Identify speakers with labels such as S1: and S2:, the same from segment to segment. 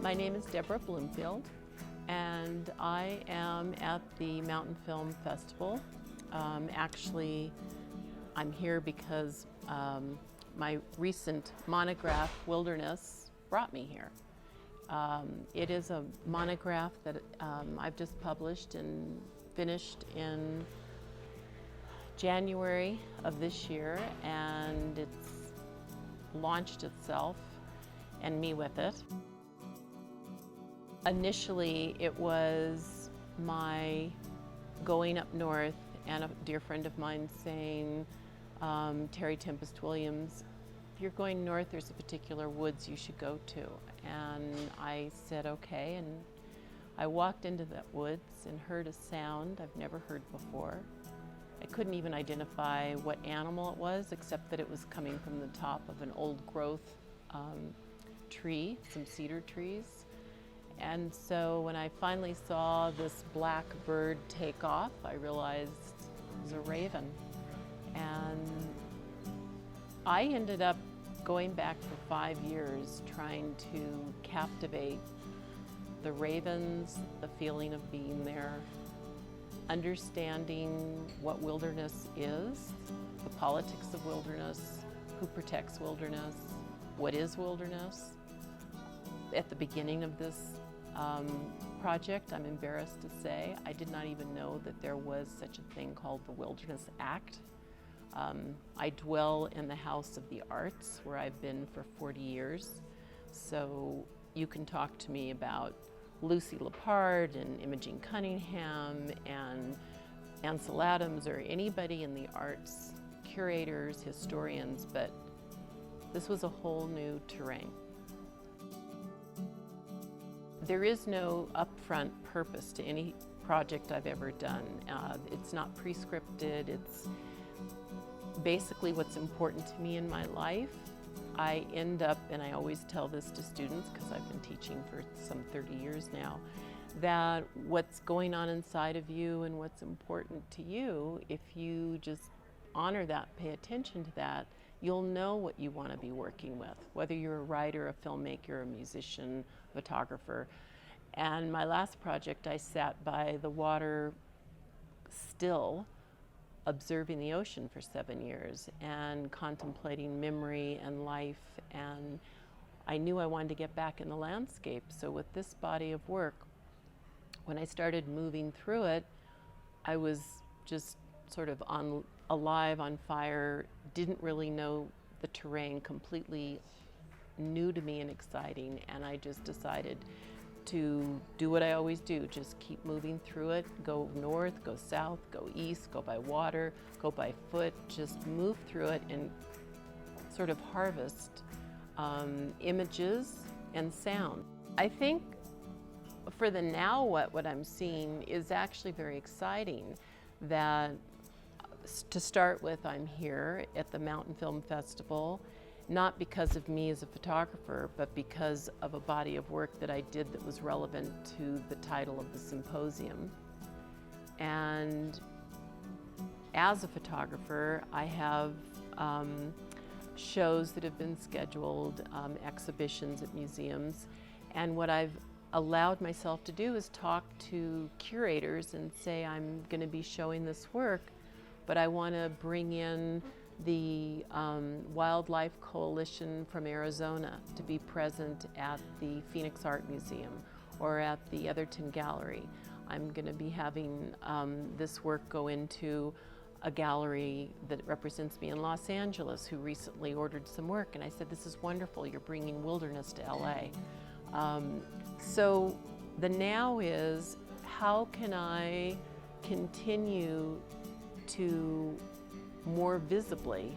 S1: My name is Debra Bloomfield, and I am at the Mountain Film Festival. Actually, I'm here because my recent monograph, Wilderness, brought me here. It is a monograph that I've just published and finished in January of this year, and it's launched itself and me with it. Initially, it was my going up north and a dear friend of mine saying, Terry Tempest Williams, if you're going north, there's a particular woods you should go to. And I said, okay, and I walked into that woods and heard a sound I've never heard before. I couldn't even identify what animal it was, except that it was coming from the top of an old growth tree, some cedar trees. And so when I finally saw this black bird take off, I realized it was a raven. And I ended up going back for 5 years trying to captivate the ravens, the feeling of being there, understanding what wilderness is, the politics of wilderness, who protects wilderness, what is wilderness. At the beginning of this project, I'm embarrassed to say, I did not even know that there was such a thing called the Wilderness Act. I dwell in the House of the Arts, where I've been for 40 years. So you can talk to me about Lucy Lepard and Imogen Cunningham and Ansel Adams or anybody in the arts, curators, historians, but this was a whole new terrain. There is no upfront purpose to any project I've ever done. It's not prescripted. It's basically what's important to me in my life. I end up, and I always tell this to students because I've been teaching for some 30 years now, that what's going on inside of you and what's important to you, if you just honor that, pay attention to that, you'll know what you want to be working with, whether you're a writer, a filmmaker, a musician, photographer. And my last project, I sat by the water still, observing the ocean for 7 years and contemplating memory and life. And I knew I wanted to get back in the landscape. So with this body of work, when I started moving through it, I was just sort of alive, on fire, didn't really know the terrain, completely new to me and exciting, and I just decided to do what I always do, just keep moving through it, go north, go south, go east, go by water, go by foot, just move through it and sort of harvest images and sound. I think for the now, what I'm seeing is actually very exciting. That to start with, I'm here at the Mountain Film Festival, not because of me as a photographer, but because of a body of work that I did that was relevant to the title of the symposium. And as a photographer, I have shows that have been scheduled, exhibitions at museums, and what I've allowed myself to do is talk to curators and say, I'm going to be showing this work, but I want to bring in the Wildlife Coalition from Arizona to be present at the Phoenix Art Museum or at the Etherton Gallery. I'm going to be having this work go into a gallery that represents me in Los Angeles, who recently ordered some work, and I said, this is wonderful, you're bringing wilderness to LA. So the now is, how can I continue to more visibly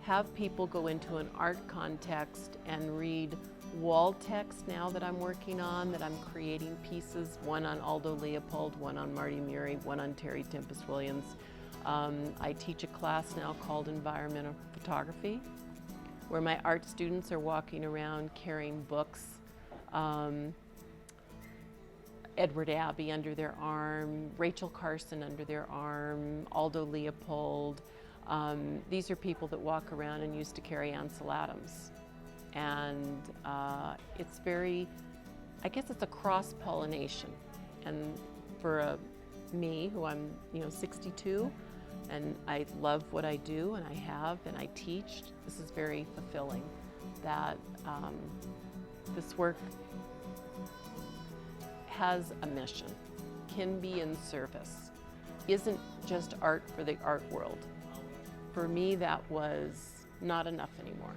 S1: have people go into an art context and read wall text now that I'm working on, that I'm creating pieces, one on Aldo Leopold, one on Marty Murie, one on Terry Tempest Williams. I teach a class now called Environmental Photography, where my art students are walking around carrying books, Edward Abbey under their arm, Rachel Carson under their arm, Aldo Leopold. These are people that walk around and used to carry Ansel Adams. And it's very, I guess it's a cross-pollination. And for me, who I'm 62, and I love what I do, and I teach, this is very fulfilling, that this work has a mission, can be in service, isn't just art for the art world. For me, that was not enough anymore.